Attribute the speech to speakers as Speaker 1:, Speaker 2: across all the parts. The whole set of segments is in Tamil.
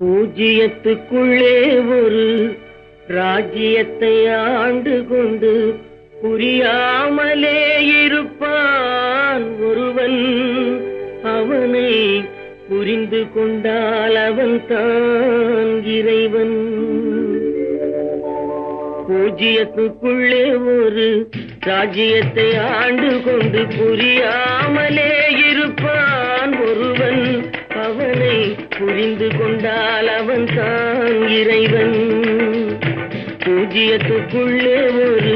Speaker 1: பூஜ்ஜியத்துக்குள்ளே ஒரு ராஜ்யத்தை ஆண்டு கொண்டு புரியாமலே இருப்பான் ஒருவன். அவனை புரிந்து கொண்டால் அவன் தான் இறைவன். பூஜ்ஜியத்துக்குள்ளே ஒரு ராஜ்யத்தை ஆண்டு கொண்டு புரியாமலே இருப்பான் ஒருவன். அவனை புரிந்து கொண்டால் அவன் தான் இறைவன். பூஜ்ஜியத்துக்குள்ளே ஒரு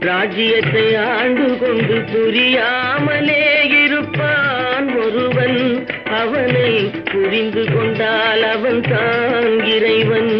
Speaker 1: ராஜ்யத்தை ஆண்டு கொண்டு புரியாமலே இருப்பான் ஒருவன். அவனை புரிந்து கொண்டால் அவன் தான் இறைவன்.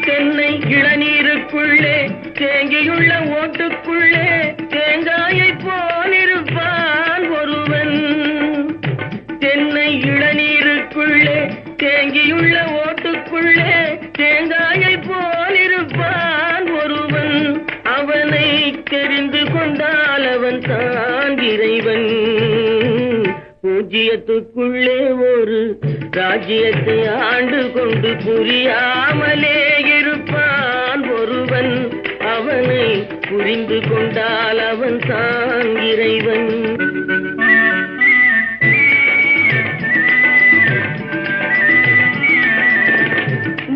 Speaker 1: தென்னை இளநீருக்குள்ளே தேங்கியுள்ள ஓட்டுக்குள்ளே தேங்காயை போலிருப்பான் ஒருவன். தென்னை இளநீருக்குள்ளே தேங்கியுள்ள ஓட்டுக்குள்ளே தேங்காயை போலிருப்பான் ஒருவன். அவனை தெரிந்து கொண்டால் அவன் தான் இறைவன். பூஜ்ஜியத்துக்குள்ளே ஒரு ராஜ்யத்தை ஆண்டு கொண்டு புரியாமலே இருப்பான் ஒருவன். அவனை புரிந்து கொண்டால் அவன் தான் இறைவன்.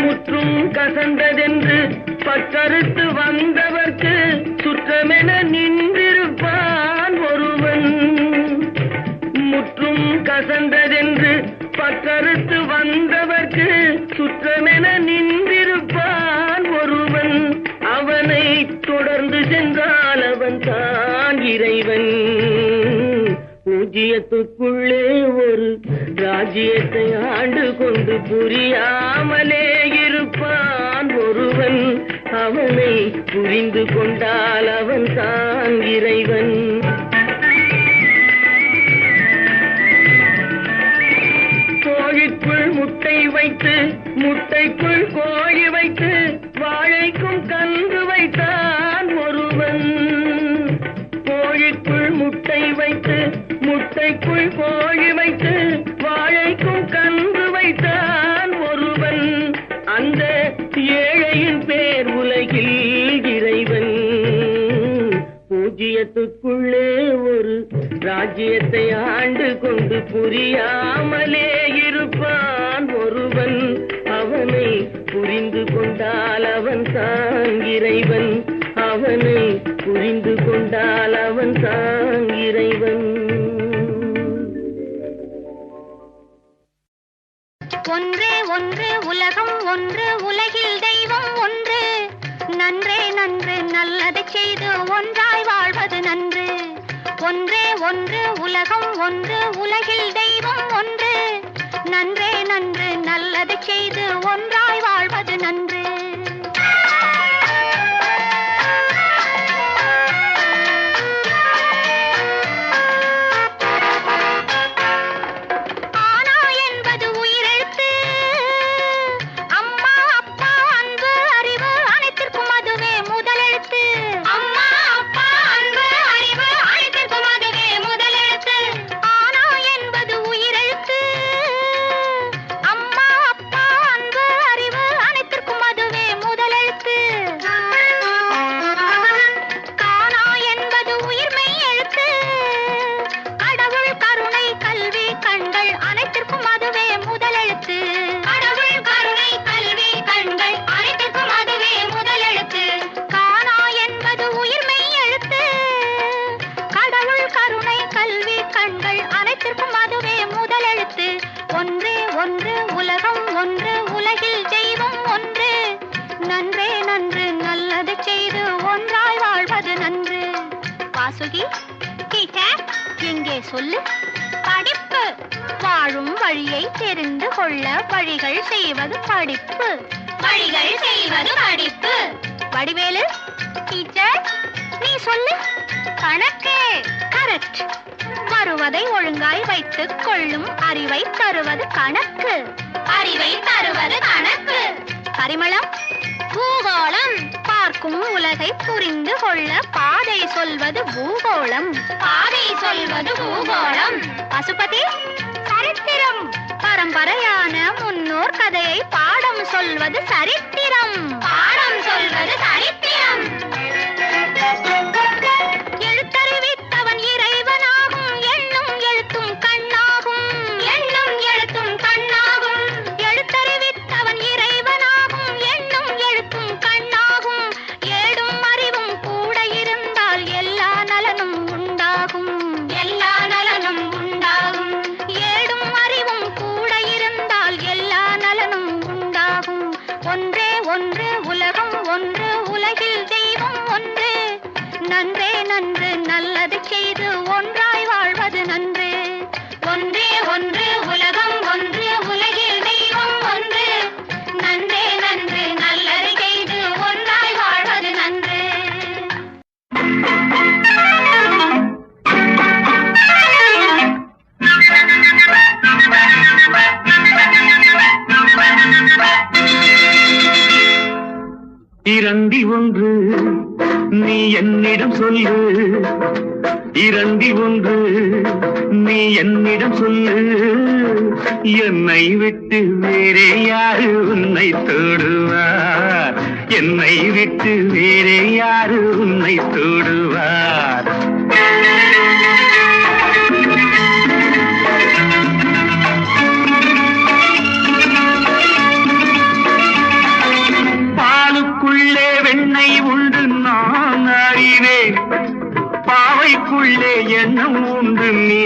Speaker 1: முற்றும் கசந்ததென்று பற்றறுத்து வந்தவர்க்கு சுற்றமென நின்றிருப்பான் ஒருவன். முற்றும் கசந்ததென்று பற்றறுத்து வந்தவர்க்கு சுற்றமென நின்றிருப்பான் ஒருவன். அவனை தொடர்ந்து சென்றால் அவன் தான் இறைவன். பூஜ்ஜியத்துக்குள்ளே ஒரு ராஜ்யத்தை ஆண்டு கொண்டு புரியாமலே இருப்பான் ஒருவன். அவனை புரிந்து கொண்டால் அவன் தான் இறைவன். கோழிக்குள் முட்டை வைத்து முட்டைக்குள் கோழி வைத்து வாழைக்கும் கன்று வைத்தான் ஒருவன். கோழிக்குள் முட்டை வைத்து முட்டைக்குள் கோழி வைத்து வாழைக்கும் கன்று வைத்தான் ஒருவன். அந்த ஏழையின் பேர் உலகில் இறைவன். பூஜ்ஜியத்துக்குள்ளே ஒரு ராஜ்யத்தை ஆண்டு கொண்டு புரியாமலே இருப்பான் ஒருவன். அவனை புரிந்து கொண்டால் அவன் தான் இறைவன். அவனை புரிந்து கொண்டால் அவன் தான் இறைவன்.
Speaker 2: ஒன்றே ஒன்று உலகம் ஒன்று உலகில் தெய்வம் ஒன்று. நன்றே நன்று நல்லதை செய்து ஒன்றாய் வாழ்வது நன்று. ஒன்றே ஒன்று உலகம் ஒன்று உலகில் தெய்வம் ஒன்று. நன்றே நன்று நல்லதை செய்து ஒன்றாய் வாழ்வது நன்று. சொல்லு. படிப்பு வாழும் வழியை தெரிந்து கொள்ள வழிகள் செய்வது படிப்பு. வழிகள் செய்வது படிப்பு. வடிவேலு டீச்சர் நீ சொல்லு. கணக்கு. கரெக்ட். வருவதை ஒழுங்காய் வைத்துக் கொள்ளும் அறிவை தருவது கணக்கு. அறிவை தருவது கணக்கு. பரிமளம் இருக்கும் உலகை புரிந்து கொள்ள பாதை சொல்வது பூகோளம். பாதை சொல்வது பூகோளம். பசுபதி, சரித்திரம். பரம்பரையான முன்னோர் கதையை பாடம் சொல்வது சரித்திரம். பாடம் சொல்வது சரித்திரம். எழுத்தறிவித்தவன் இறைவனாகும். எண்ணும் எழுத்தும் கண்ணாகும். எண்ணும் எழுத்தும் கண்ணாகும். எழுத்தறிவித்தவன் இறைவனாகும். எண்ணும் எழுத்தும் கண்ணாகும். ஏடும் அறிவும் கூட இருந்தால் எல்லா நலனும் உண்டாகும். எல்லா நலனும் உண்டாகும். ஏடும் அறிவும் கூட இருந்தால் எல்லா நலனும் உண்டாகும். ஒன்றே ஒன்று உலகம் ஒன்று, உலகில் தெய்வம் ஒன்று. நன்றே நன்று, நல்லது செய்து ஒன்றாய் வாழ்வது நன்று. ஒன்றே ஒன்று உலகம் ஒன்று, உலகில் தெய்வம் ஒன்று. நன்றே நன்று, நல்லது செய்து ஒன்றாய் வாழ்வது நன்று.
Speaker 1: இரண்டில் ஒன்று நீ என்னிடம் சொல்லு. இரண்டில் ஒன்று நீ என்னிடம் சொல்லு. என்னை விட்டு வேறே யாரு உன்னை தொடுவார்? என்னை விட்டு வேறே யாரு உன்னை தொடுவார்? பாலுக்குள்ளே வெண்ணெய் உண்டு நான் அறிவேன். பாவைக்குள்ளே எண்ணம் உண்டு நீ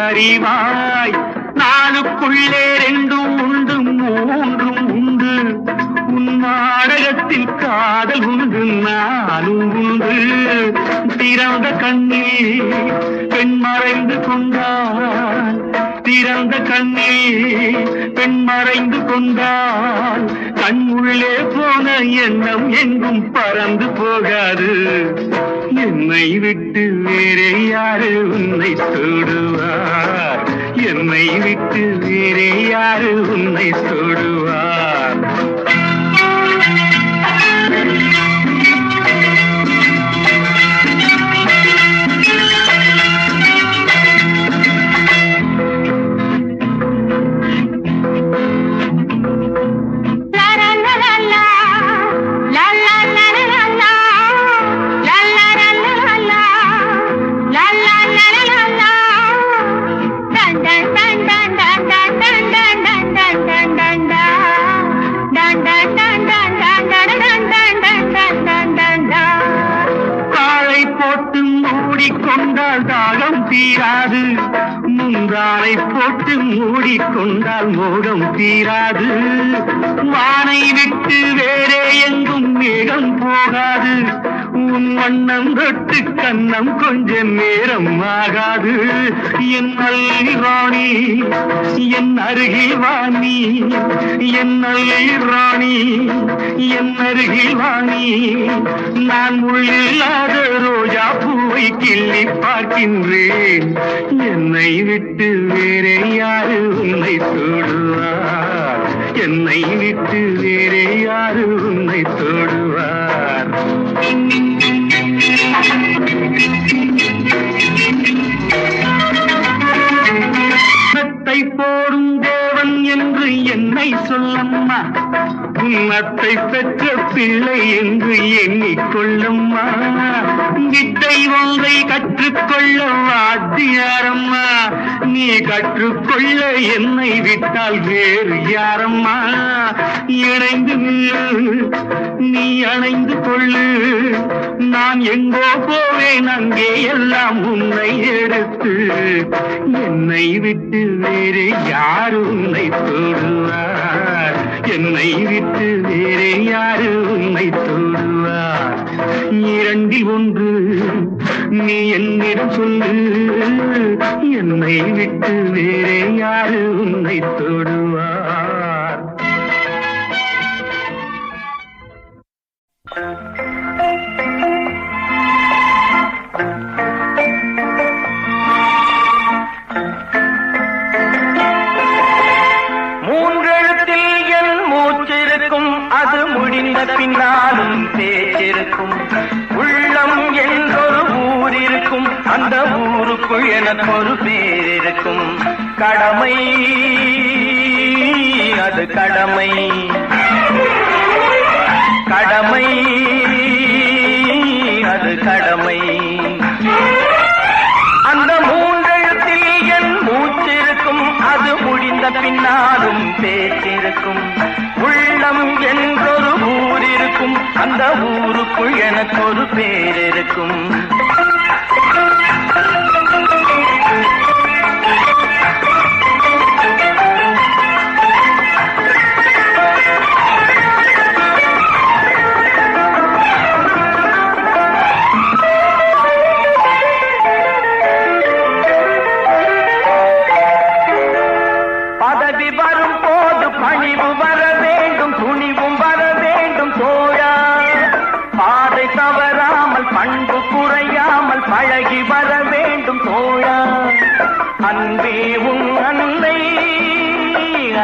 Speaker 1: அறிவாய். நாளுக்குள்ளே ரெண்டும் உண்டு மூன்றும் உண்டு. உன் நாடகத்தில் காதல் உண்டு நானும் உண்டு. திறந்த கண்ணில் பெண் மறைந்து கொண்டாள். திறந்த கண்ணில் பெண் மறைந்து கொண்டாள். கண் உள்ளே போன எண்ணம் எங்கும் பறந்து போகாது. என்னை விட்டு வேறே யாரு உன்னை தொடுவார்? என்னை விட்டு வேறே யாரு உன்னை தொடுவார்? தாகம் தீராது. முந்தானை போட்டு மூடிக்கொண்டால் மோகம் தீராது. வானை விட்டு வேறே எங்கும் மேகம் போகாது. உன் வண்ணம் தொட்டு கண்ணம் கொஞ்ச நேரம் ஆகாது. என் நல்லி ராணி என் அருகில் வாணி. என் நல்லி ராணி என் அருகில் வாணி. நான் உள்ளில்லாத ரோஜா பூவை கிள்ளி பார்க்கின்றேன். என்னை விட்டு வேறே யாரு உன்னை தொடுவார்? என்னை விட்டு வேறே யாரு உன்னை தொடுவார்? உன்னத்தை போடும் தேவன் என்று என்னை சொல்லம்மா. உன்னத்தை பெற்ற பிள்ளை என்று எண்ணிக்கொள்ளம்மா. வித்தை ஒன்றை கற்றுக்கொள்ள வாத்தியாரம்மா. நீ கற்றுக்கொள்ள என்னை விட்டால் வேறு யாரம்மா? இணைந்து நீ அணைந்து கொள்ளு. நான் எங்கோ போவேன் அங்கே எல்லாம் உன்னை எடுத்து. என்னை விட்டு வேறே யாரு உன்னை தொடுவார்? என்னை விட்டு வேறே யாரு உன்னை தொடுவார்? இரண்டில் ஒன்று நீ என்னிடம் சொல்லு. என்னை விட்டு வேறே யாரு உன்னை தொடுவார்? மூன்றெழுத்தில் என் மூச்சிருக்கும் அது முடி முடிந்த பின்னாலும் பேச்சிருக்கும். உள்ளம் என்றொரு ஊர் இருக்கும், அந்த ஊருக்குள் எனக்கு ஒரு பேர் இருக்கும். கடமை அது கடமை, கடமை அது கடமை. அந்த மூன்றெழுத்தில் என் மூச்சிருக்கும், அது முடிந்த பின்னாலும் பேச்சிருக்கும். உள்ளம் என்றொரு ஊர் இருக்கும், அந்த ஊருக்குள் எனக்கு ஒரு பேர் இருக்கும். பதவி வரும் போது பணிவு வர வேண்டும், துணிவும் வர வேண்டும் தோழா. பாதை தவறாமல் பண்பு குறையாமல் பழகி வர வேண்டும் தோழா. அன்பே உன் அன்னை,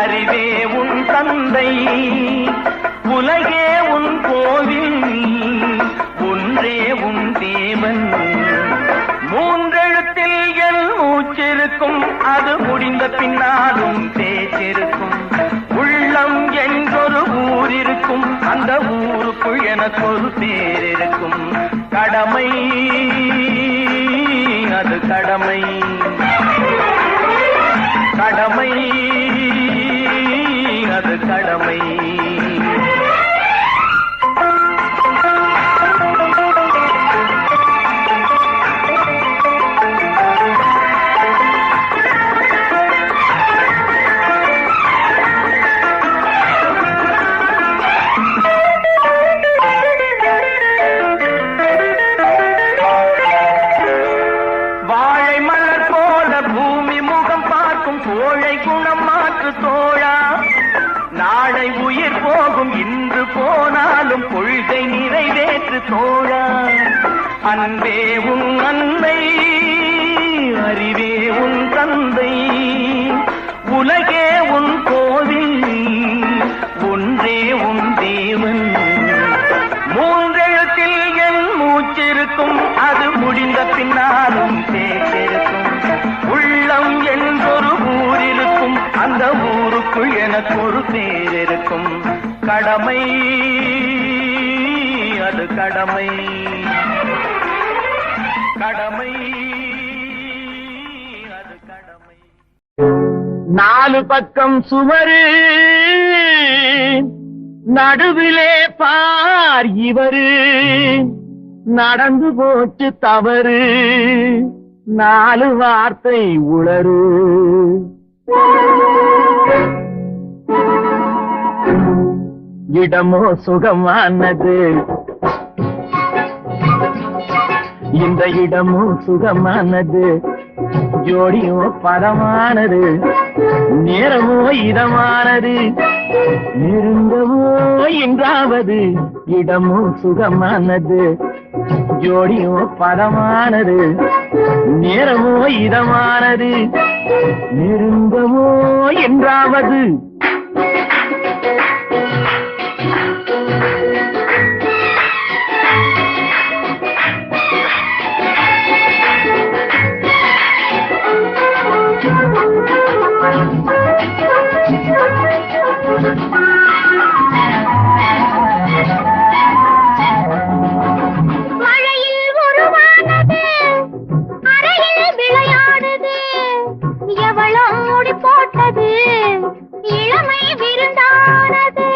Speaker 1: அறிவே உன் தந்தை, உலகே உன் கோவில், ஒன்றே உன் தேவன். மூன்றெழுத்தில் என் மூச்சிருக்கும், அது முடிந்த பின்னாலும் பேச்சிருக்கும். உள்ளம் என்றொரு ஊர் இருக்கும், அந்த ஊருக்குள் எனக்கு ஒரு பேர் இருக்கும். கடமை அது கடமை, கடமை அது கடமை. கோழை குணம் மாற்று தோழா. நாளை உயிர் போகும், இன்று போனாலும் கொள்கை நிறைவேற்று தோழா. அன்பே உன் அன்னை, அறிவே உன் தந்தை, உலகே உன் கோவில், ஒன்றே உன் தேவன். மூன்றெழுத்தில் என் மூச்சிருக்கும், அது முடிந்த பின்னாலும் பேச்சிருக்கும். உள்ளம் என்றொரு ஊர் இருக்கும், அந்த ஊருக்குள் எனக்கு ஒரு பேர் இருக்கும். கடமை அது கடமை, கடமை அது கடமை. நாலு பக்கம் சுவரு, நடுவிலே பார் இவரு, நடந்து போச்சு தவறு, நாலு வார்த்தை உளறு. இடமோ சுகமானது, இந்த இடமோ சுகமானது, ஜோடியோ பதமானது, நேரமோ இதமானது, நெருங்கவோ என்றாவது. இடமோ சுகமானது, ஜோடியோ பதமானது, நேரமோ இதமானது, நெருங்கவோ என்றாவது.
Speaker 2: மழையில் உருவானது, அறையில் விளையாடுது, எவளோ முடி போட்டது, இளமை விருந்தானது.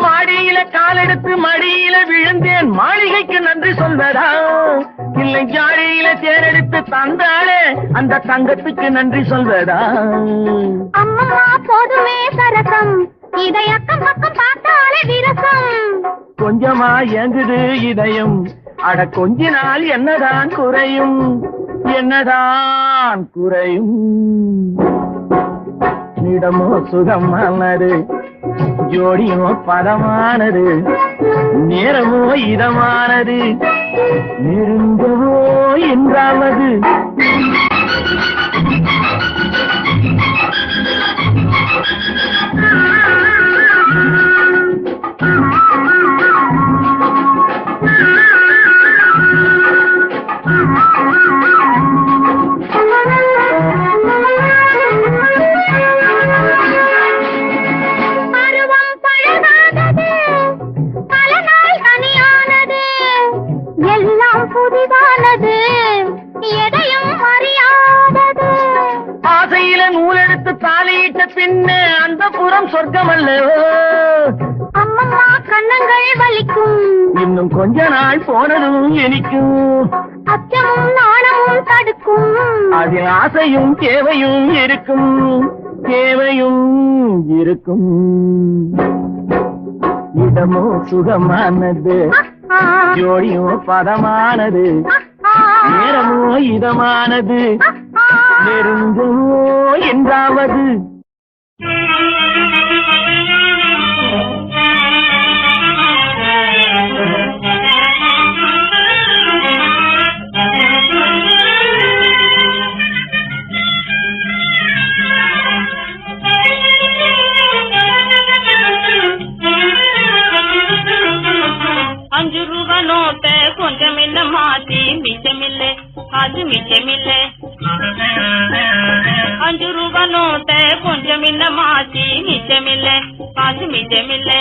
Speaker 1: மாடியில காலெடுத்து மடியில விழுந்தேன், மாளிகைக்கு நன்றி சொல்வதா? இல்லை ஜாடியில தேரெடுத்து தந்தாலே அந்த தங்கத்துக்கு நன்றி சொல்வதா?
Speaker 2: அம்மா போதுமே சரசம், இதை அக்கம் பக்கம் பார்த்தாலே விரசம்.
Speaker 1: கொஞ்சமா இயங்குது இதயம், அட கொஞ்ச நாள் என்னதான் குறையும், என்னதான் குறையும். இடமோ சுகமானது, ஜோடியோ பதமானது, நேரமோ இதமானது, நெருங்கவோ என்றாவது. சொர்க்கம் அல்லவோ.
Speaker 2: அம்மம்மா கண்ணங்கள் வலிக்கும்,
Speaker 1: இன்னும் கொஞ்ச நாள் போனதும் இனிக்கும்.
Speaker 2: அச்சமும் நாணமும் தடுக்கும்,
Speaker 1: அதில் ஆசையும் தேவையும் இருக்கும், தேவையும் இருக்கும். இடமோ சுகமானது, ஜோடியோ பதமானது, நேரமோ இதமானது, நெருங்கவோ என்றாவது.
Speaker 3: ₹5 நோட்ட கொஞ்சம் என்ன மாத்தி மிச்சமில்லை, அது மிச்சமில்லை. ₹5 நோட்ட கொஞ்சம் என்ன மாத்தி மிச்சமில்லை, அது மிச்சமில்லை.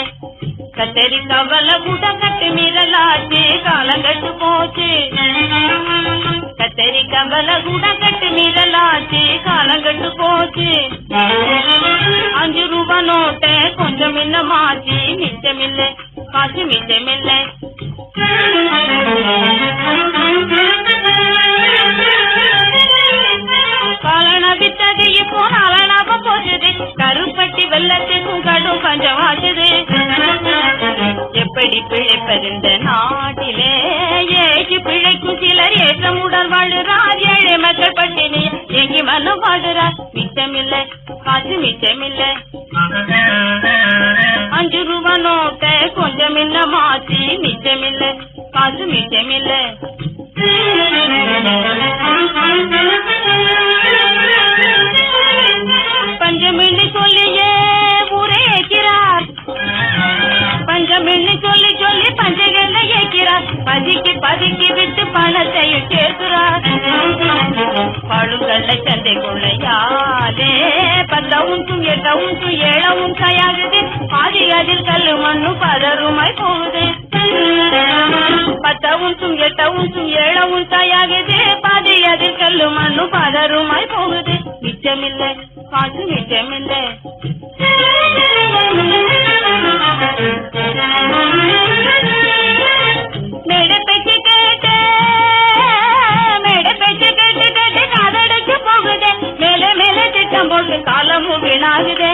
Speaker 3: கத்தரி கவல கூட கட்டு மீறலாச்சு, காலங்கட்டு போச்சு. கத்தரி கவல கூட கட்டு மீறலாச்சு, காலங்கட்டு போச்சு. ₹5 நோட்ட கொஞ்சம் என்ன மாத்தி மிச்சமில்லை, காசு மிச்சமில்லை. காலன வித்தது இப்போ நாளனாக போச்சுது, கருப்பட்டி வெள்ளத்துக்கும் கடும் பஞ்சம் ஆச்சுது. எப்படி பிழைப்பதிந்த நாட்டிலே, ஏகி பிழைக்கும் சிலர் ஏற்றமுடன் வாழுறார். ஏழை மக்கள் பட்டினி எங்கி மனம் வாழுறார். மிச்சமில்லை, காசு மிச்சமில்லை. ₹5 நோட்ட கொஞ்சம் என்ன மாத்தி மிச்சமில்லை, காசு மிச்சமில்லை. பஞ்சமின்னு சொல்லியே ஊரே ஏற்கிறார், பஞ்சமின்னு சொல்லி சொல்லி பஞ்சகல்ல ஏற்கிறார். பதுக்கி பதுக்கி விட்டு பணத்தையும் சேர்க்கிறார். பழுங்கல்ல சந்தைக்குள்ள யாரே 10 உன்சும் 8 உன்சும் 7 உன்சாயாகுது. பாதி அதில் கல்லு மண்ணு பதறுமாய் போகுது. 10 உன்சும் 8 உன்சும் 7 உன்சாயாகுது. பாதி அதில் கல்லு மண்ணு பதறுமாய் போகுது. மிச்சமில்லை, காசு மிச்சமில்லை. மேடை பேச்சு கேட்டு மேடை பேச்சு கேட்டு கேட்டு காதடிச்சு போகுதே. மேலே மேலே திட்டம் போட்டு காலமும் வீணாகுதே.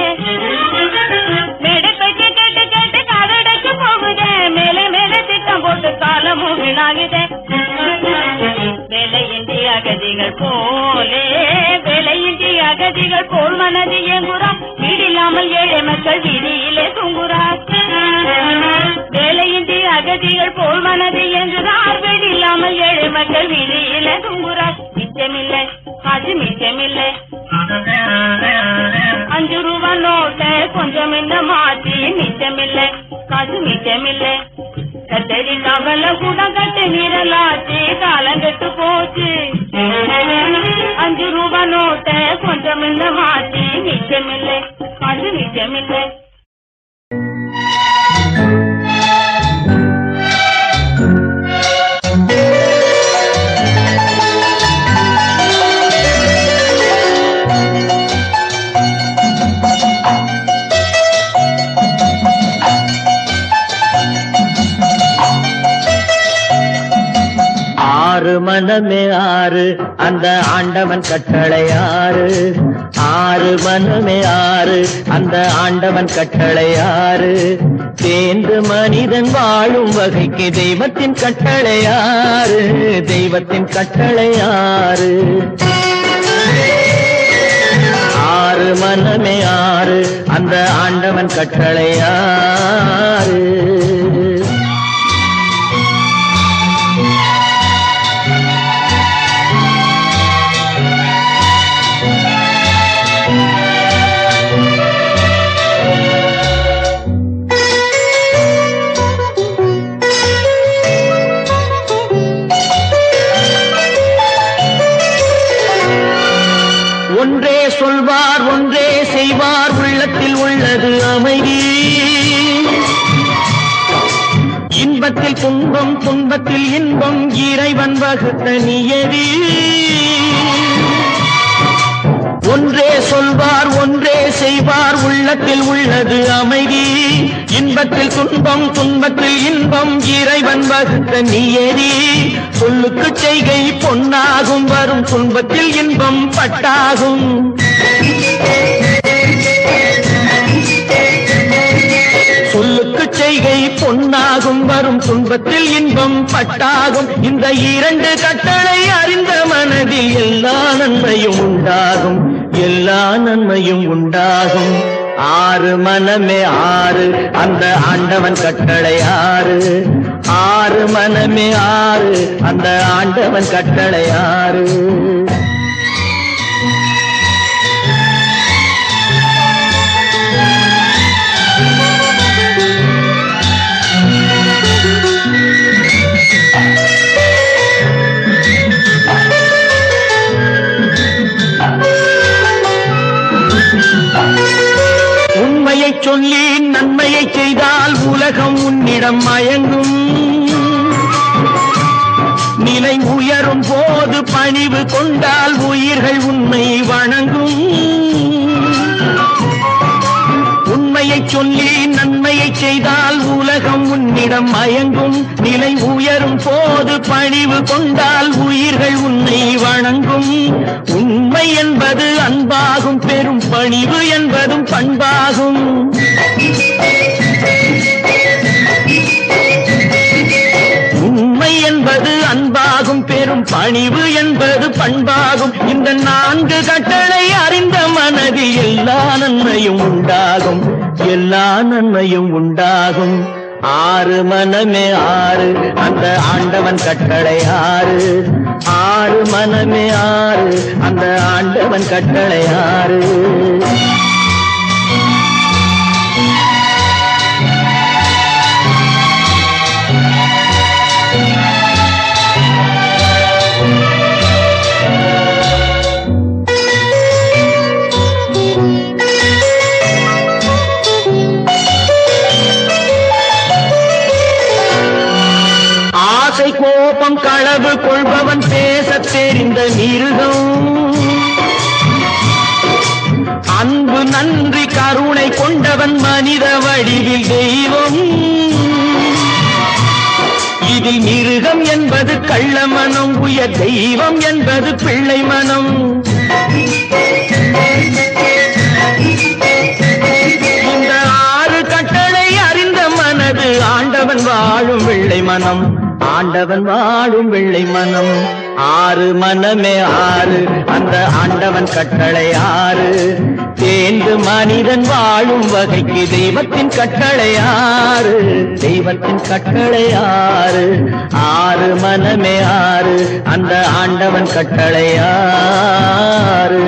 Speaker 3: மேடை பேச்சு கேட்டு கேட்டு காதடிச்சு போகுதே. மேலே மேலே திட்டம் போட்டு காலமும் வீணாகுதே. வேலையின்றி அகதிகள் போலே, வேலையின்றி அகதிகள் போல் மனது ஏங்குறார். வீடில்லாமல் ஏழை மக்கள் வீதியிலே தூங்குறார். வேலையின்றி அகதிகள் போல் மனது ஏங்குறார். வீடில்லாமல் ஏழை மக்கள் வீதியிலே தூங்குறார். மிச்சமில்லை, காசு மிச்சமில்லை. ₹5 நோட்ட கொஞ்சம் என்ன மாத்தி மிச்சமில்லை, காசு மிச்சமில்லை. கத்தரி கவல கூட கட்டு நீரலாச்சு, காலங்கட்டு போச்சு. ₹5 நோட்ட கொஞ்சம் என்ன மாத்தி மிச்சமில்லை, காசு மிச்சமில்லை.
Speaker 1: மனமே ஆறு, அந்த ஆண்டவன் கட்டளை ஆறு. 6 மனமே ஆறு, அந்த ஆண்டவன் கட்டளை ஆறு. சேர்ந்து மனிதன் வாழும் வகைக்கு தெய்வத்தின் கட்டளை ஆறு, தெய்வத்தின் கட்டளை ஆறு. 6 மனமே ஆறு, அந்த ஆண்டவன் கட்டளை ஆறு. ஒன்றே சொல்வார், ஒன்றே செய்வார், உள்ளத்தில் உள்ளது அமைதி. இன்பத்தில் துன்பம், துன்பத்தில் இன்பம், இறைவன் வகுத்த நியதி. ஒன்றே சொல்வார் ஒன்றே செய்வார் உள்ளத்தில் உள்ளது அமைதி இன்பத்தில் துன்பம் துன்பத்தில் இன்பம் இறைவன் வகுத்த நியதி சொல்லுக்கு செய்கை பொன்னாகும் வரும் துன்பத்தில் இன்பம் பட்டாகும் சொல்லுக்கு செய்கை பொன்னாகும் வரும் துன்பத்தில் இன்பம் பட்டாகும் இந்த இரண்டு கட்டளை அறிந்த மனதில் எல்லா நன்மையும் உண்டாகும் எல்லா நன்மையும் உண்டாகும் ஆறு மனமே ஆறு அந்த ஆண்டவன் கட்டளை ஆறு ஆறு மனமே ஆறு அந்த ஆண்டவன் கட்டளை ஆறு உண்மையை சொல்லி நன்மையை செய்தால் உலகம் உன்னிடம் மயங்கும் நிலை உயரும் போது பணிவு கொண்டால் உயிர்கள் உன்னை வணங்கும் உண்மையை சொல்லி நன்மையை செய்தால் உலகம் உன்னிடம் மயங்கும் நிலை உயரும் போது பணிவு கொண்டால் உயிர்கள் உன்னை வணங்கும் உண்மை என்பது அன்பாகும் பெரும் பணிவு என்பதும் பண்பாகும் உண்மை என்பது அன்பாகும் பெரும் பணிவு என்பது பண்பாகும் இந்த நான்கு கட்டளை அறிந்த மனதில் எல்லா நன்மையும் உண்டாகும் எல்லா நன்மையும் உண்டாகும் ஆறு மனமே ஆறு அந்த ஆண்டவன் கட்டளை ஆறு ஆறு மனமே ஆறு அந்த ஆண்டவன் கட்டளை ஆறு கோபம் களவு கொள்பவன் பேசத் தெரிந்த மிருகம் அன்பு நன்றி கருணை கொண்டவன் மனித வடிவில் தெய்வம் இதில் மிருகம் என்பது கள்ள மனம் உயர் தெய்வம் என்பது பிள்ளை மனம் இந்த ஆறு கட்டளை அறிந்த மனது ஆண்டவன் வாழும் வெள்ளை மனம் ஆண்டவன் வாழும் வெள்ளை மனம் ஆறு மனமே ஆறு அந்த ஆண்டவன் கட்டளை ஆறு தேர்ந்து மனிதன் வாழும் வகைக்கு தெய்வத்தின் கட்டளை ஆறு தெய்வத்தின் கட்டளை ஆறு ஆறு மனமே ஆறு அந்த ஆண்டவன் கட்டளை ஆறு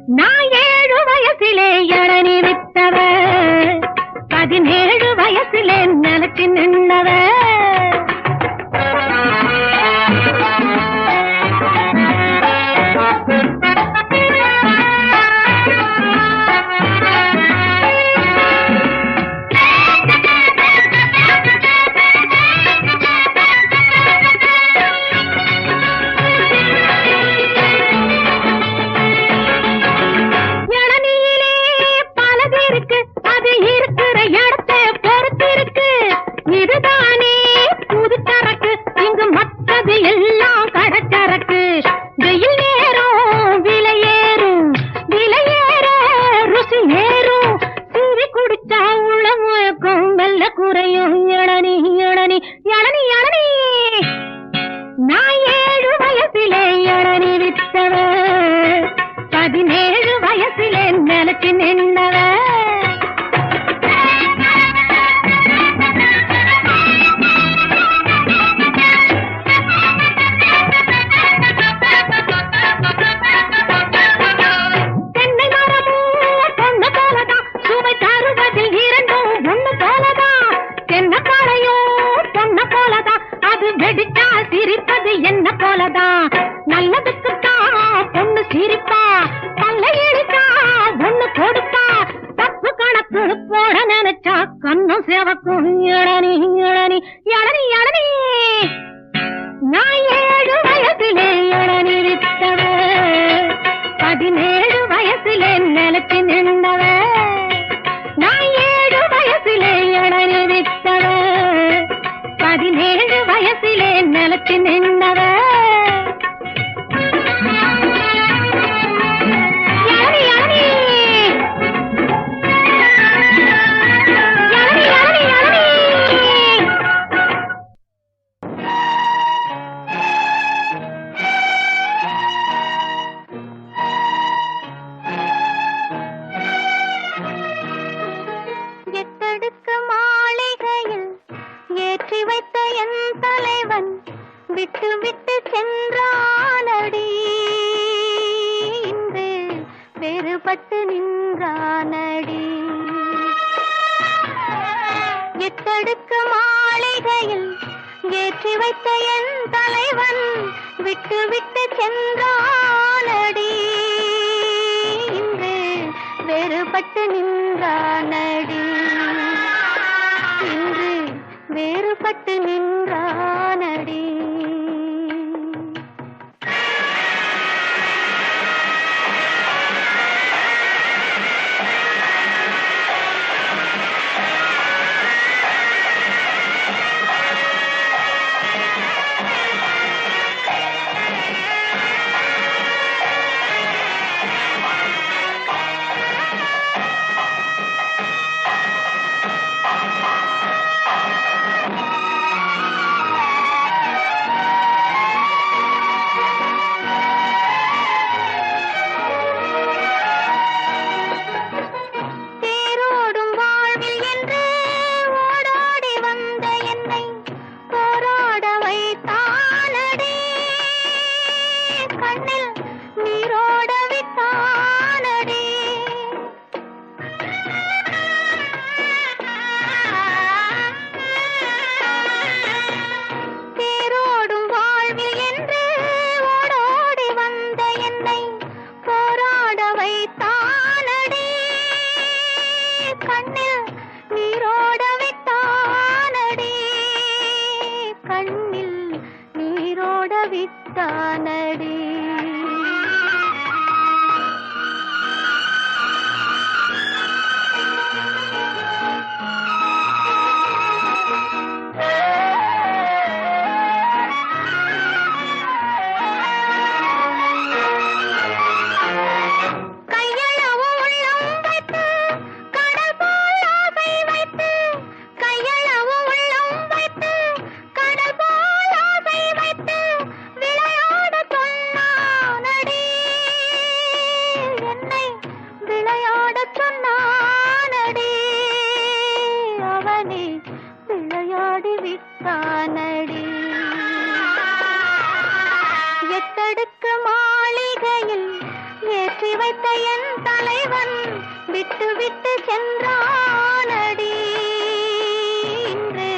Speaker 2: நான் 7 வயசிலே இளநீ வித்தவ 17 வயசிலே நிலச்சி நின்னவ நான் 7 வயசிலே இளநீ வித்தவ 17 வயசிலே நிலச்சி நின்னவ தென்னை மரமும் பொண்ணு போலதான் சுவை தருவதில் இரண்டும் ஒண்ணு போலதான் தென்னக்காளையும் பொண்ணு போலதான் அது வெடிச்சா சிரிப்பது என்ன போலதான் நல்லதுக்குத்தான் பொண்ணு சிரிப்பா பல்ல இழிச்சா ஒண்ணு கொடுப்பா தப்பு கணக்கு போட நினைச்சா கண்ணும் சேவக்கும் இளநீ இளநீ இளநீ இளநீ நான் 7 வயசிலே இளநீ வித்தவ 17 வயசிலே நிலச்சி நின்றவ நான் 7 வயசிலே இளநீ வித்தவ 17 வயசிலே நிலச்சி நின்னவ எட்டடுக்கு மாளிகையில் ஏற்றி வைத்த என் தலைவன் விட்டு விட்டு சென்றானடி இன்று வேறுபட்டு நின்றானடி எட்டடுக்கு மாளிகையில் ஏற்றி வைத்த என் தலைவன் விட்டு விட்டு சென்றானடி இன்று வேறுபட்டு நின்றானடி இன்று வேறுபட்டு நின்றானடி விட்டானடி எட்டடுக்கு மாளிகையில் ஏற்றி வைத்த என் தலைவன் விட்டு விட்டு சென்றானடி, இன்று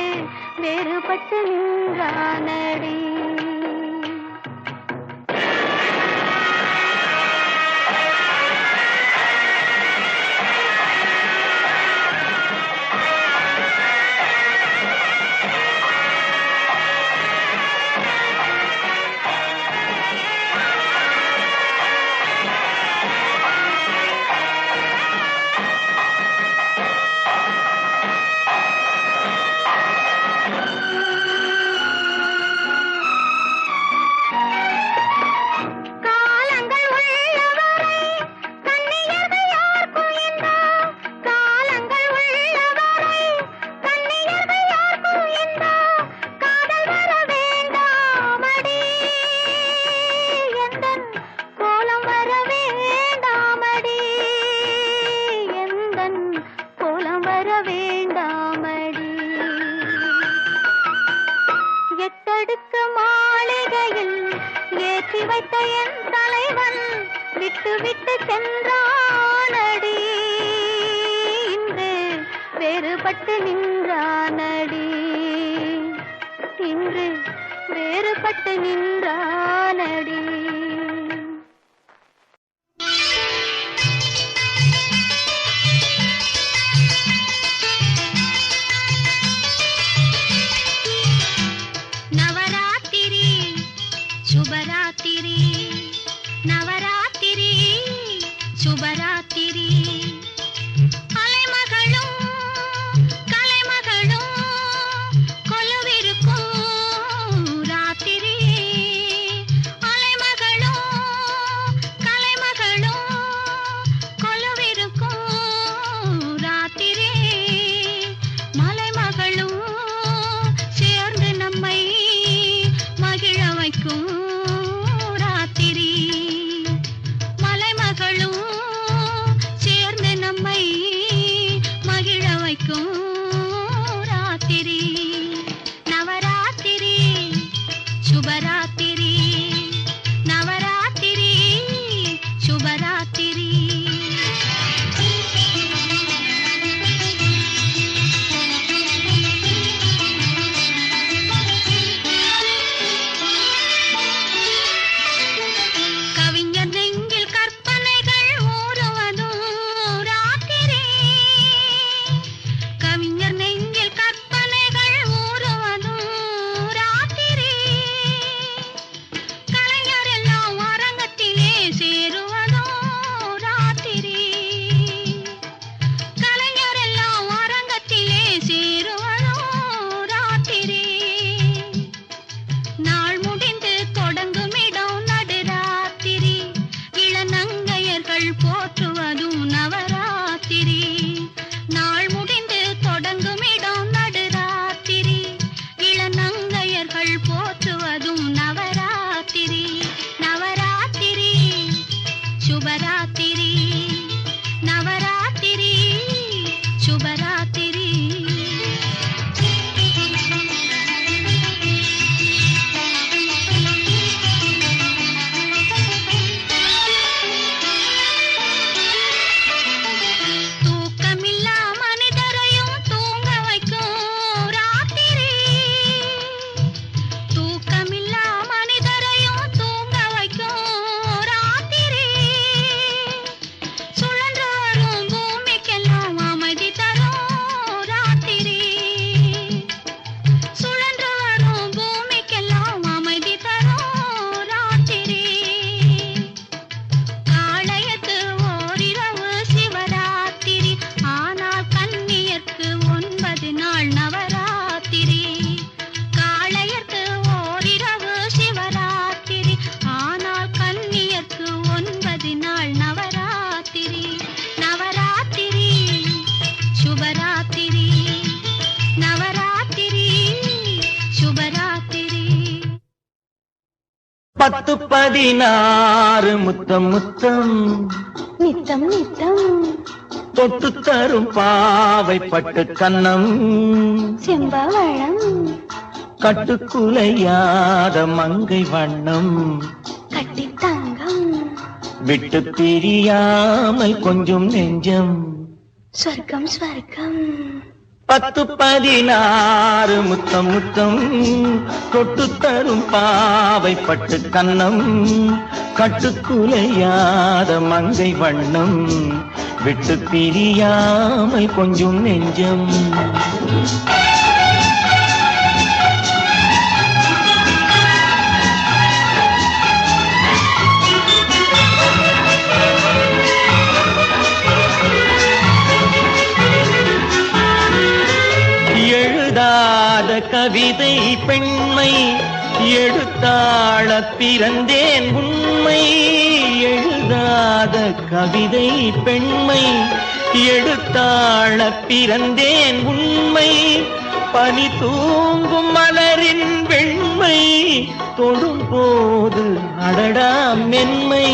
Speaker 2: வேறுபட்டு நின்றானடி. எட்டடுக்கு மாளிகையில் ஏற்றி வைத்த என் தலைவன் விட்டு விட்டு சென்றானடி, இன்று வேறுபட்டு நின்றானடி, இன்று வேறுபட்டு நின்றானடி. நவராத்திரி சுபராத்திரி, நவராத்திரி சுபராத்திரி, அலைமகளும் கலைமகளும் கொலுவிருக்கும் ராத்திரி, அலைமகளும் கலைமகளும் கொலுவிருக்கும் ராத்திரி, மலைமகளும் சேர்ந்து நம்மை மகிழ வைக்கும் ராத்திரி, மலைமகளும் சேர்ந்து நம்மை மகிழ வைக்கும் ராத்திரி, நவராத்திரி சுபராத்திரி, நவராத்திரி சுபராத்திரி. கவிஞர் நெஞ்சில் கற்பனைகள் ஊறுவதும் ராத்திரி, கவிஞர் நெஞ்சில் கற்பனைகள் ஊறுவதும் ராத்திரி, கலைஞர் எல்லாம் அரங்கத்திலே சேருவதும் ராத்திரி, கலைஞர் எல்லாம் அரங்கத்திலே சேருவதும் ராத்திரி, நாள் முடிந்து தொடங்குமிடம் நடுராத்திரி, இளநங்கையர்கள் போற்றுவதும் நவராத்திரி, நாள் முடிந்து தொடங்குமிடம் நடுராத்திரி, இளநங்கையர்கள் போற்றுவதும் நவராத்திரி, நவராத்திரி சுபராத்திரி, நவராத்திரி சுபராத்திரி. தூக்கமில்லா மனிதரையும் தூங்க வைக்கும் ராத்திரி, தூக்கமில்லா மனிதரையும் தூங்க வைக்கும் ராத்திரி, சுழன்று வரும் பூமிக்கெல்லாம் அமைதி தரும் ராத்திரி, சுழன்று வரும் பூமிக்கெல்லாம் அமைதி தரும் ராத்திரி, காளையத்து ஓரிரவு சிவராத்திரி, ஆனால் கன்னியர்க்கு 9 நாள் நவராத்திரி, காளையர்க்கு ஓரிரவு சிவராத்திரி, ஆனால் கன்னியர்க்கு 9 நாள் நவராத்திரி, நவராத்திரி சுபராத்திரி, நவராத்திரி சுபராத்திரி.
Speaker 1: 10 16 முத்தம் முத்தம்
Speaker 2: நித்தம் நித்தம்
Speaker 1: தொட்டு தரும் பாவை பட்டு கன்னம்,
Speaker 2: செம்பவளம்
Speaker 1: கட்டுக்குலையாத மங்கை வண்ணம்,
Speaker 2: கட்டி தங்கம்
Speaker 1: விட்டு பிரியாமல் கொஞ்சம் நெஞ்சம்
Speaker 2: சொர்க்கம் சொர்க்கம்
Speaker 1: 10-16 முத்தம் முத்தம் தொட்டு தரும் பாவை பட்டு கன்னம் கட்டுக்குலையாத மங்கை வண்ணம் விட்டு பிரியாமல் கொஞ்சம் நெஞ்சம் எழுதாத கவிதை பெண்மை எடுத்தாள பிறந்தேன் உண்மை எழுதாத கவிதை பெண்மை எடுத்தாள பிறந்தேன் உண்மை பனி தூங்கும் மலரின் வெண்மை தொடும் போது அடடா மென்மை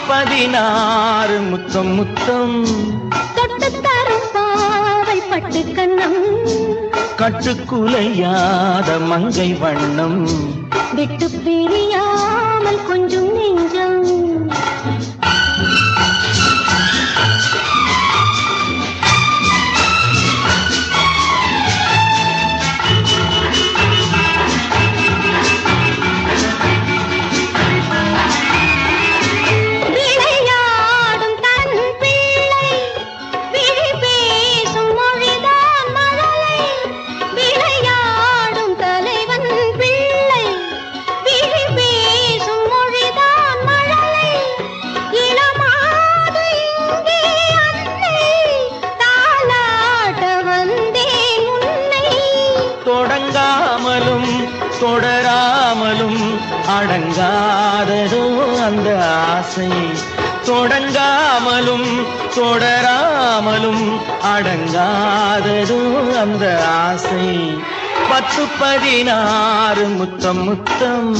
Speaker 1: பதினாறு முத்தம் முத்தம்
Speaker 2: தொட்டு தரும் பாவை பட்டு கன்னம்
Speaker 1: கட்டுக்குலையாத மங்கை வண்ணம்
Speaker 2: விட்டு பிரியாமல் கொஞ்சம் நெஞ்சம்
Speaker 1: தொடங்காமலும் தொடராமலும் அடங்காததோ அந்த ஆசை தொடங்காமலும் தொடராமலும் அடங்காததோ அந்த ஆசை 10-16 முத்தம் முத்தம்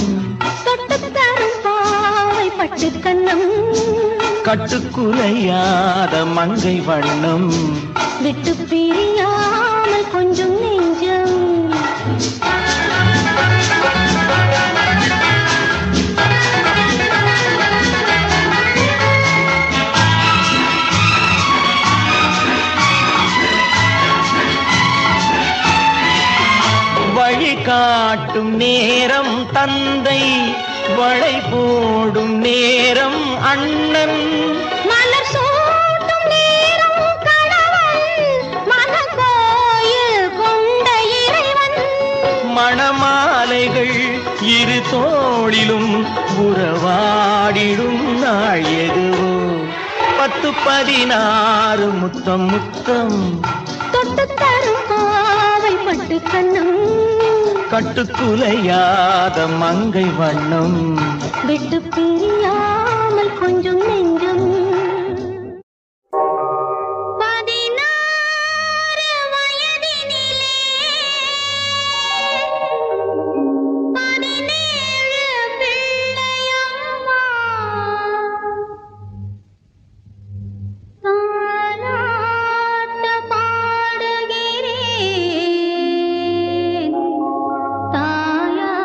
Speaker 2: தொட்டு தரும் பாவை பட்டு கன்னம்
Speaker 1: கட்டுக்குலையாத மங்கை வண்ணம்
Speaker 2: விட்டு பிரியாமல் கொஞ்சம் நெஞ்சம்
Speaker 1: வழி காட்டும் நேரம் தந்தை வளை போடும் நேரம் அண்ணன்
Speaker 2: மலர் சூட்டும் நேரம் கணவன் மனக்கோயில் கொண்ட இறைவன்
Speaker 1: மணமாலைகள் இரு தோளிலும் உறவாடிடும் நாள் எதுவோ 10-16 முத்தம் முத்தம்
Speaker 2: தொட்டு தரும் பாவை பட்டு கன்னம்
Speaker 1: கட்டுக்குலையாத மங்கை வண்ணம்
Speaker 2: விட்டு பிரியாமல் கொஞ்சம் நெஞ்சம் 16 வயதினிலே 17 பிள்ளையம்மா தாலாட்ட பாடுகிறேன் தாயாகவில்லையம்மா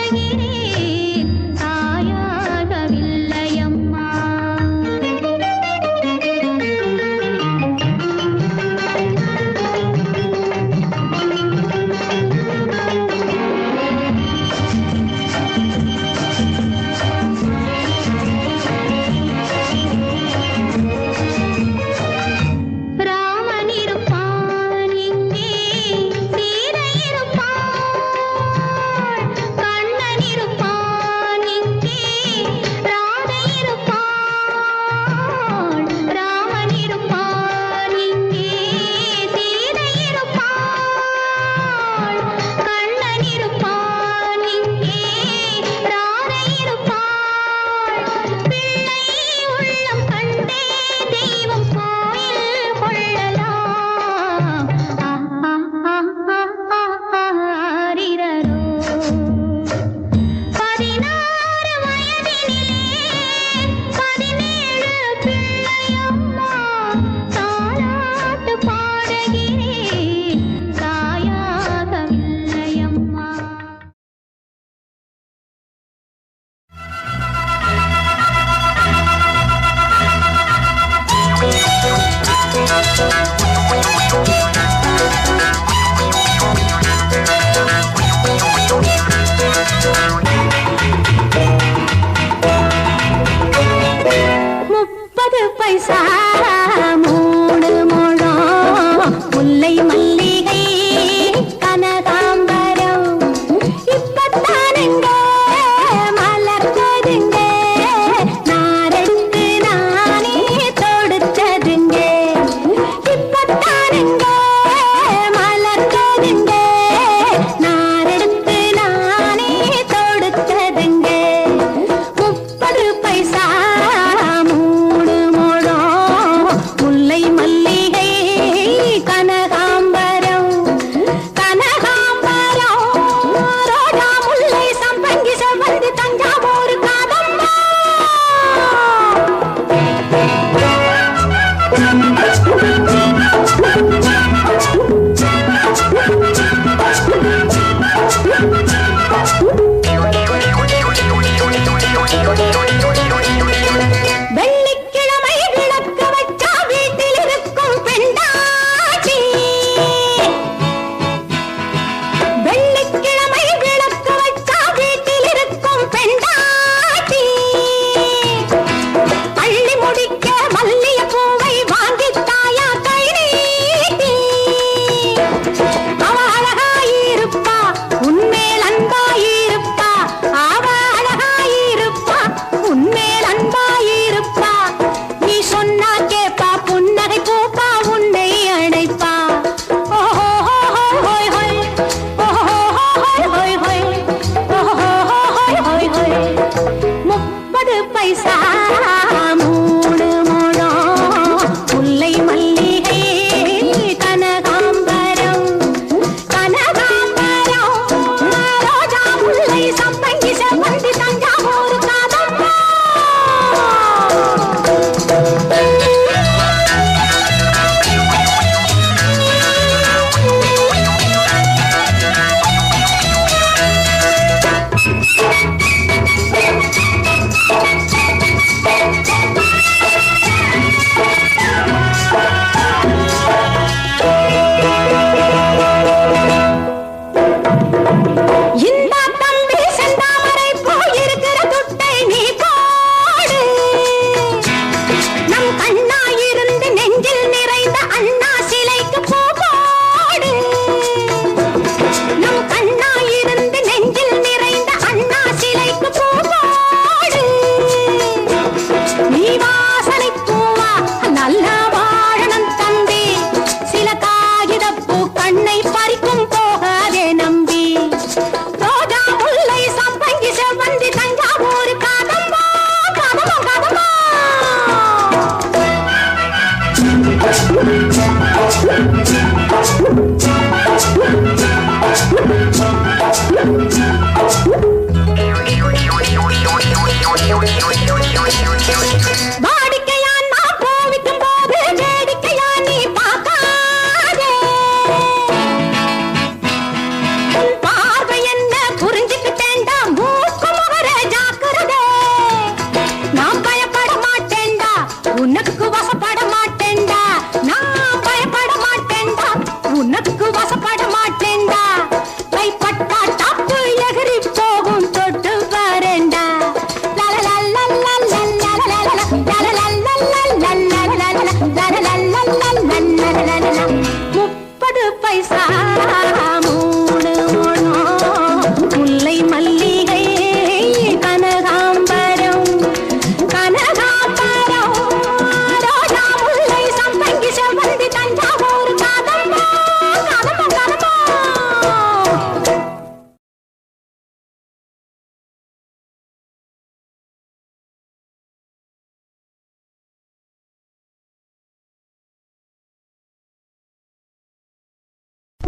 Speaker 2: பாடுகிறேன் தாயாகவில்லையம்மா. ராமன் இருப்பான் இங்கே, சீதை இருப்பாள், கண்ணன் இருப்பான் இங்கே, ராதை இருப்பாள். ராமன் இருப்பான் இங்கே, சீதை இருப்பாள், கண்ணன் இருப்பான் இங்கே, ராதை இருப்பாள். பிள்ளை உள்ளம் கண்டே தெய்வம் கோயில் கொள்ளலாம். ஆரிரரோ 16 வயதினிலே 17 பிள்ளையம்மா. தாலாட்டு பாடுகிறேன் தாயாகவில்லையம்மா. முப்பது பைசா 3 முழம் முல்லை மல்லிகை கனகாம்பரம் இப்பத்தானுங்க மலர்ந்ததுங்க, நாரெடுத்து நானே தொடுத்ததுங்க.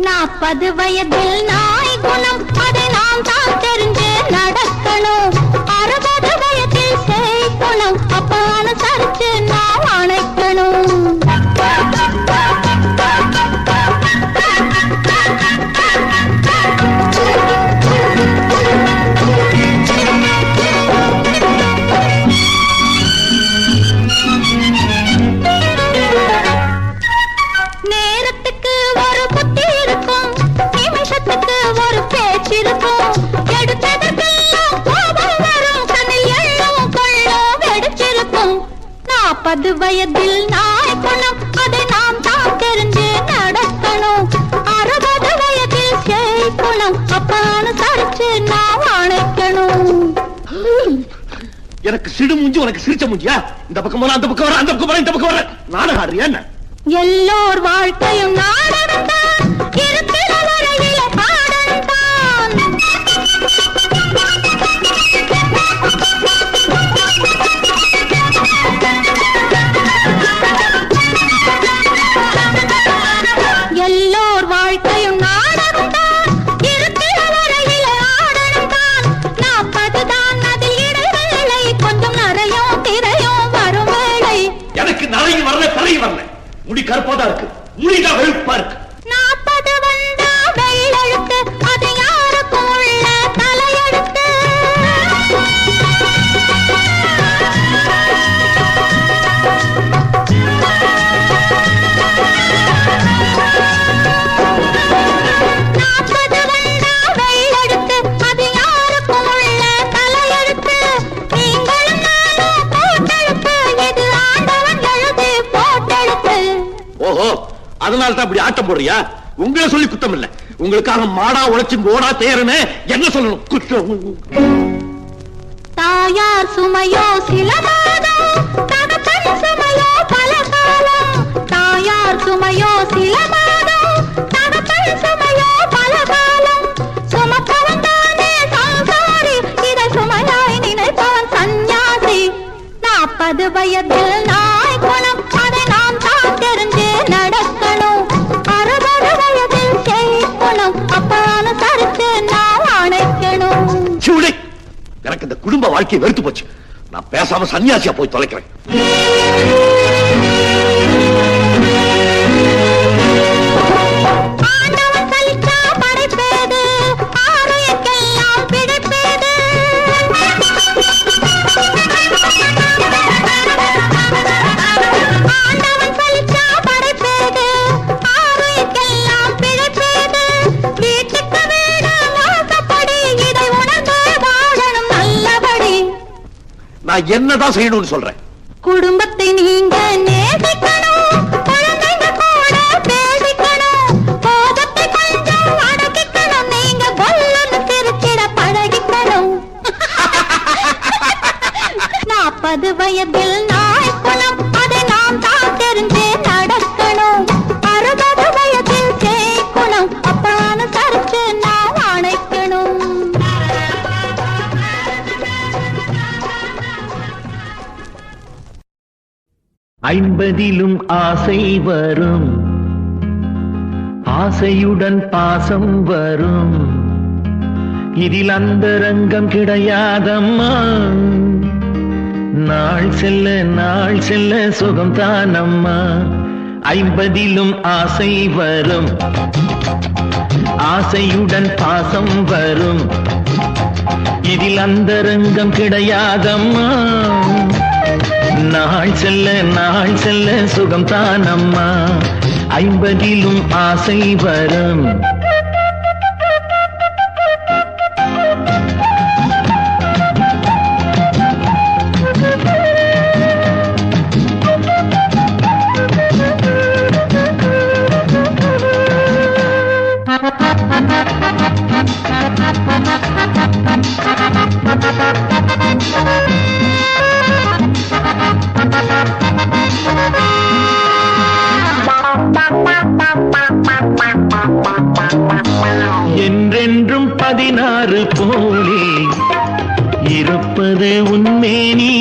Speaker 2: 40 வயதில் நாய் குணம் அதை நாம் தான் தெரிஞ்சு நடக்கணும். 60 வயதில் செய் குணம் அப்ப அனுசரிச்சு நாம் அணைக்கணும். நேரத்துக்கு ஒரு புத்தி இருக்கும், நிமிஷத்துக்கு ஒரு பேச்சு இருக்கும். எடுத்ததற்கெல்லாம் கோபம் வரும், கண்ணில் எள்ளும் கொள்ளும் வெடிச்சிருக்கும். 40 வயதில் நாய் குணம் அதை நாம் தான் தெரிஞ்சு நடக்கணும். 60 வயதில் செய் குணம் அப்ப அனுசரிச்சு நாம் அணைக்கணும்.
Speaker 1: எனக்கு சிடு மூஞ்சி உனக்கு சிரிச்ச மூஞ்சியா? இந்த பக்கம் வர, அந்த பக்கம் வர, அந்த பக்கம் வர, இந்த பக்கம் வர. நாடகம் ஆடுறியா என்ன?
Speaker 2: எல்லோர் வாழ்க்கையும் நாடகம்தான், இருக்கிற வரையில பாடம்தான். எல்லோர் வாழ்க்கையும் நாடகம்தான், இருக்கிற வரையில ஆடம்தான். 40 தான் அதில் இடைவேளை, கொஞ்சம் நரையும் திரையும் வரும் வேளை.
Speaker 1: எனக்கு நரையும் வரல, தலையும் வரல. முடி கருப்பாதான் இருக்கு, முடிதான் வெளுப்பா இருக்கு.
Speaker 2: 40 வந்தா வெள்ளெழுத்து, அது யாருக்கும் உள்ள தலையெழுத்து.
Speaker 1: ஓஹோ, அதனால தான் அப்படி ஆட்டம் போடுறியா? உங்களை சொல்லி குத்தம் இல்ல, உங்களுக்காக மாடா உழைச்சு ஓடா தேருன்னு என்ன சொல்லணும்? குற்றம்.
Speaker 2: தாயார் சுமையோ சில மாதம், தகப்பன் சுமையோ பல காலம். தாயார் சுமையோ சில மாதம், தகப்பன் சுமையோ பல காலம். சுமப்பவன் தானே சம்சாரி, இதை சுமையாய் நினைப்பவன் சந்நியாசி. 40 வயதில் நாய் குணம் அதை நாம் தான் தெரிஞ்சு நடக்கணும். 60 வயதில் செய் குணம் அப்ப அனுசரிச்சு நாம் அணைக்கணும்.
Speaker 1: சூளை, எனக்கு இந்த குடும்ப வாழ்க்கை வெறுத்து போச்சு. நான் பேசாம சன்னியாசியா போய் தொலைக்கிறேன்.
Speaker 2: ஆண்டவன் சலிச்சா படைப்பேது, ஆரோக்கியெல்லாம் பிடிப்பேது. ஆண்டவன் சலிச்சா படைப்பேது, ஆரோக்கியெல்லாம் பிடிப்பேது. வீட்டுக்கு வீடு வாசப்படி, இதை உணர்ந்து வாழணும் நல்லபடி.
Speaker 1: நான் என்னதான் செய்யணும்னு சொல்றேன்?
Speaker 2: குடும்பத்தை நீங்க நேசிக்கணும், குழந்தைங்க கூட பேசிக்கணும். கோபத்தை கொஞ்சம் அடக்கிக்கணும், நீங்க கொல்லுன்னு சிரிச்சிட பழகிக்கணும். 40 வயதில் நாய் குணம் அதை நாம் தான் தெரிஞ்சு நடக்கணும். 60 வயதில் செய் குணம் அப்ப அனுசரிச்சு நாம் அணைக்கணும்.
Speaker 1: 50லும் ஆசை வரும், ஆசையுடன் பாசம் வரும். இதில் அந்தரங்கம் கிடையாதம்மா. நாள் செல்ல சுகம் தானம்மா. 50லும் ஆசை வரும், ஆசையுடன் பாசம் வரும். இதில் அந்தரங்கம் கிடையாதம்மா. நாள் செல்ல சுகம் தானம்மா. 50லும் ஆசை வரும். என்றென்றும் 16 போலே இருப்பது உன்மேனி.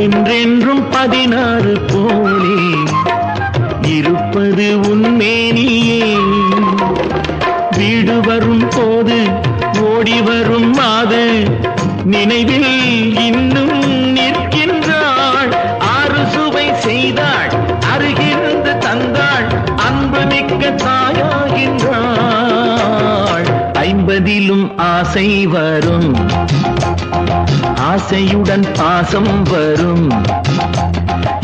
Speaker 1: என்றென்றும் 16 போலே இருப்பது
Speaker 4: சிலிர்க்குது உன்மேனியே வீடு வரும் போது ஓடி வரும் மாது நினைவில் இன்னும் நிற்கின்றாள் ஆறு சுவை செய்தாள் அருகிருந்து தந்தாள் அன்பு மிக்க தாயாகின்றாள் 50லும் ஆசை வரும் ஆசையுடன் பாசம் வரும்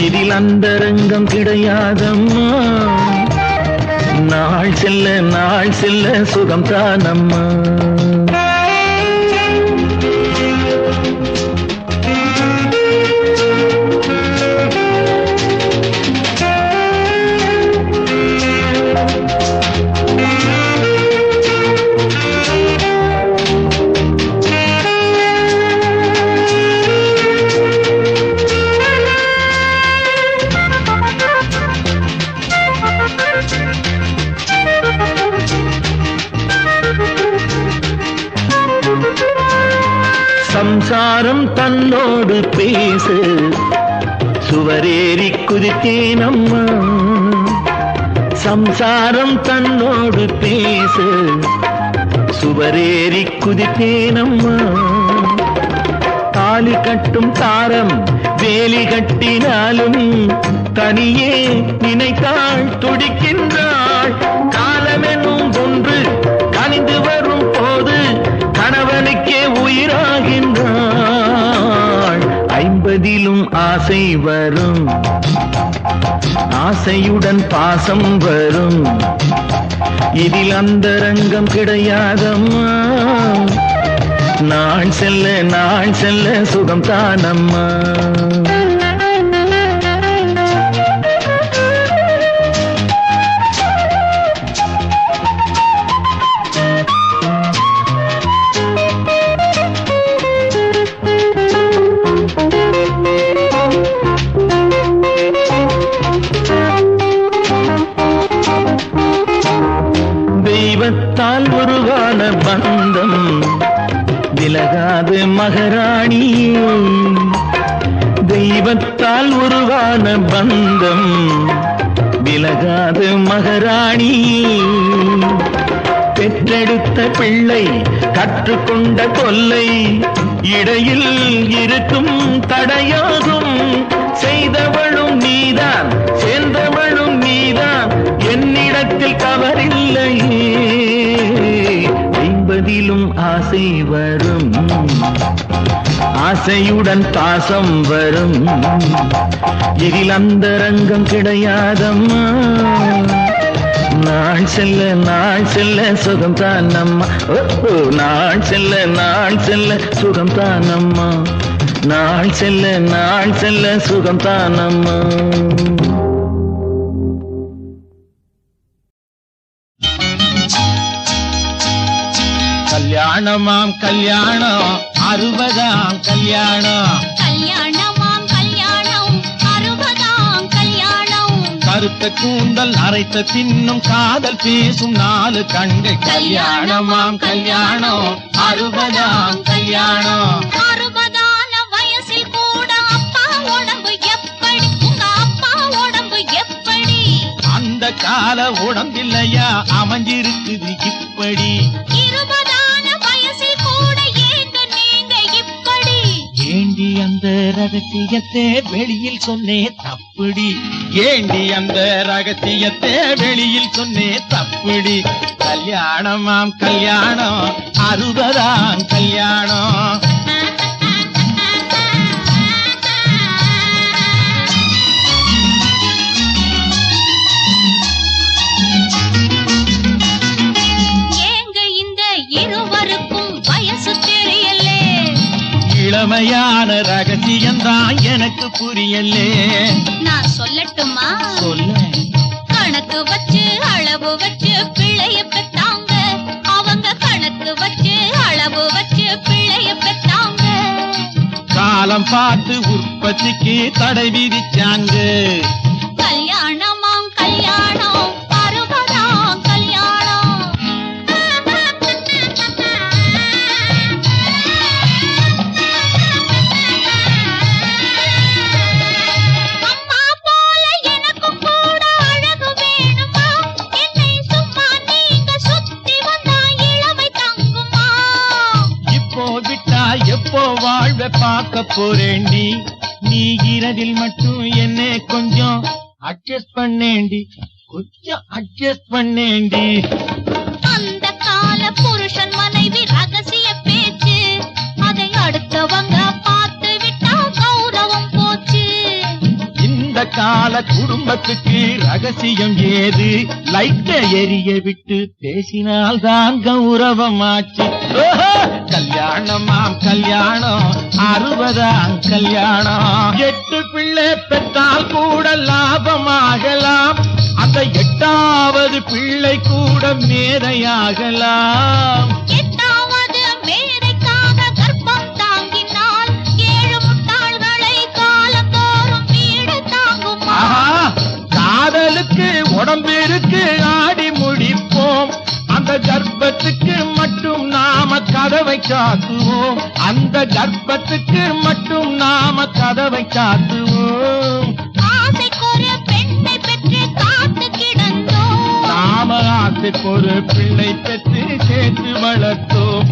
Speaker 4: இதில் அந்தரங்கம் கிடையாதம்மா நாள் செல்ல சுகம் தானம்மா சம்சாரம் தன்னோடு பேசு சுவரேறி குதித்தேன் அம்மா சம்சாரம் தன்னோடு பேசு சுவரேறி குதித்தேன் அம்மா தாலி கட்டும் தாரம் வேலி கட்டினாலும் தனியே நினைத்தாள் துடிக்கின்றாள் காலமென்னும் ஒன்று கனிந்து வரும் போது கணவனுக்கே உயிராகின்றாள் 50லும் ஆசை வரும் ஆசையுடன் பாசம் வரும் இதில் அந்தரங்கம் கிடையாதம்மா நாள் செல்ல சுகம் தானம்மா தெய்வத்தால் உருவான பந்தம் விலகாது மகாராணி தெய்வத்தால் உருவான பந்தம் விலகாது மகாராணி பெற்றெடுத்த பிள்ளை கற்றுக்கொண்ட கொல்லை இடையில் இருக்கும் தடையாகும் செய்தவளும் நீதான் சேர்ந்தவளும் நீதான் என்னிடத்தில் தவறில்லையே 50லும் ஆசை வரும் ஆசையுடன் பாசம் வரும் இதில் அந்தரங்கம் கிடையாதம்மா நாள் செல்ல சுகம் தானம்மா நாள் செல்ல சுகம் தானம்மா நாள் செல்ல சுகம் தானம்மா கல்யாணமாம் கல்யாணம் 60ஆம் கல்யாணம்
Speaker 2: கல்யாணமாம் கல்யாணம் 60ஆம் கல்யாணம்
Speaker 4: கருத்த கூந்தல் அரைத்த பின்னும் காதல் பேசும் 4 கண்கள் கல்யாணமாம் கல்யாணம் 60ஆம் கல்யாணம்
Speaker 2: 60ஆன வயசில் கூட அப்பா உடம்பு எப்படி உங்க அப்பா உடம்பு எப்படி
Speaker 4: அந்த கால உடம்பில்லையா அமைஞ்சிருக்குது இப்படி
Speaker 2: 20ஆன வயசில் கூட ஏங்க நீங்க இப்படி
Speaker 4: ஏண்டி அந்த ரகசியத்தை வெளியில் சொன்னே தப்புடி ஏண்டி அந்த ரகசியத்தை வெளியில் சொன்னே தப்புடி கல்யாணமாம் கல்யாணம் 60ஆம் கல்யாணம் இளமையான ரகசியம்தான் எனக்கு புரியலே
Speaker 2: நான் சொல்லட்டுமா
Speaker 4: சொல்ல
Speaker 2: கணக்கு வச்சு அளவு வச்சு பிள்ளைய பெத்தாங்க அவங்க கணக்கு வச்சு அளவு வச்சு பிள்ளைய பெத்தாங்க
Speaker 4: காலம் பார்த்து உற்பத்திக்கு தடை விதிச்சாங்க
Speaker 2: கல்யாணமாம் கல்யாணம் 60ஆம் கல்யாணம் அம்மா போல எனக்கும் கூட அழகு வேணும்
Speaker 4: எப்போ வாழ்வை பார்க்க போறேண்டி நீ இரவில் மட்டும் என்ன கொஞ்சம் அட்ஜஸ்ட் பண்ணேண்டி கொஞ்சம் அட்ஜஸ்ட் பண்ணேண்டி
Speaker 2: அந்த கால புருஷன் மனைவி ரகசிய பேச்சு அதை அடுத்தவங்க பார்த்து விட்டா கௌரவம் போச்சு
Speaker 4: இந்த கால குடும்பத்துக்கு ரகசியம் ஏது லைட்ட எரிய விட்டு பேசினால்தான் கௌரவமாச்சு கல்யாணமாம் கல்யாணம் 60ஆம் கல்யாணம் 8 பிள்ளை பெற்றால் கூட லாபமாகலாம் அந்த 8வது பிள்ளை கூட மேதையாகலாம்
Speaker 2: 8வது மேதைக்காக கர்ப்பம் தாங்கினால் 7 முட்டாள்களை காலந்தோறும் வீடு தாங்குமா
Speaker 4: காதலுக்கு உடம்பிற்கு ஆடி முடிப்போம் அந்த கர்ப்பத்துக்கு மட்டும் நாம கதவை சாத்துவோம் அந்த கர்ப்பத்துக்கு மட்டும் நாம கதவை சாத்துவோம்
Speaker 2: ஆசைக்கொரு பெண்ணை பெற்று காத்து கிடந்தோம்
Speaker 4: நாம ஆசைக்கு ஒரு பிள்ளை பெற்று சேர்த்து வளர்த்தோம்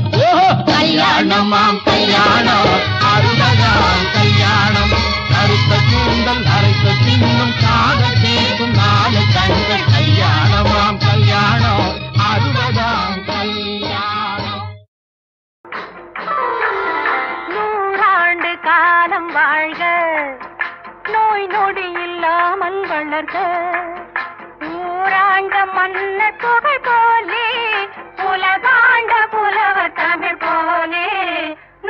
Speaker 4: கல்யாணமாம் கல்யாணம் 60ஆம் கல்யாணம் கருத்த கூந்தல் அரைத்த பின்னும் காதல் கேட்கும் 4 கண்கள் கல்யாணமாம் கல்யாணம் 60ஆம் கல்யாணம்
Speaker 3: 100 காலம் வாழ்க நோய் நொடி இல்லாமல் வளர்க ஊராண்ட மன்ன புகழ் போலே உலகாண்ட புலவர் தமிழ் போலே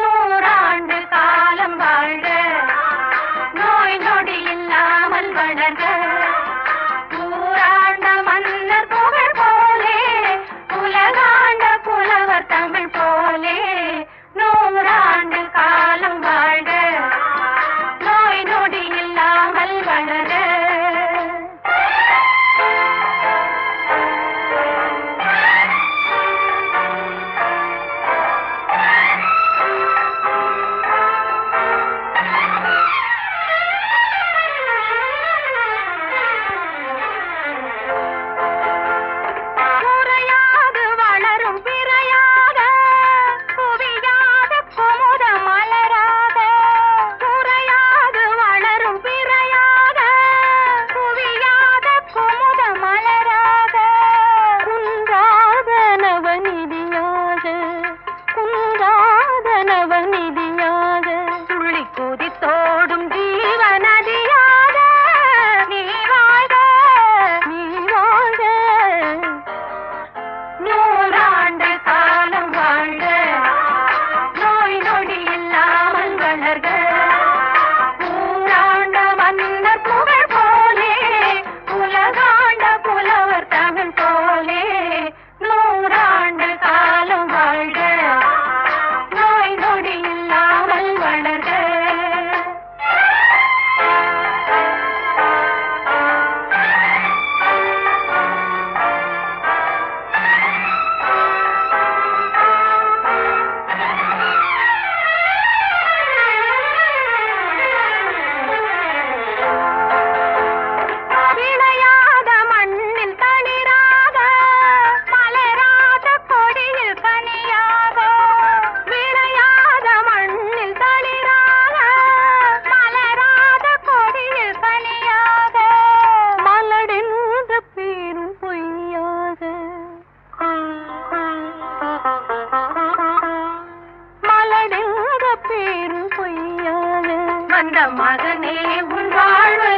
Speaker 3: 100 காலம் வாழ்க நோய் நொடி இல்லாமல் வளர்க ஊராண்ட மன்னர் புகழ் போலே உலகாண்ட புலவர் தமிழ் போலே 100 காலம் வாழ்க நோய் நொடி இல்லாமல் வளர குறையாது வளரும் பிறையாக குவியாத குமுத மலராக குறையாது வளரும் பிறையாக குவியாத குமுத மலராக குன்றாத நவநிதியாக குன்றாத நவநிதியாக துள்ளி குதித்தோடும் ஜீவநதியாக நீ வாழ்க நீ வாழ்க 100 காலம் வாழ்க நோய் நொடி இல்லாமல் வளர்க ஊராண்ட மன்னர் புகழ் போலே உலகாண்ட புலவர் தமிழ் போலே 100 காலம் வாழ்க நோய் நொடி இல்லாமல் வளர்க விளையாத மண்ணில் தளிராக மலராத கொடியில் கனியாக விளையாத மண்ணில் தளிராக மலராத கொடியில் கனியாக மலடென்ற பேரும் பொய்யாக மலடென்ற பேரும் பொய்யாக வந்த மகனே உன் வாழ்வு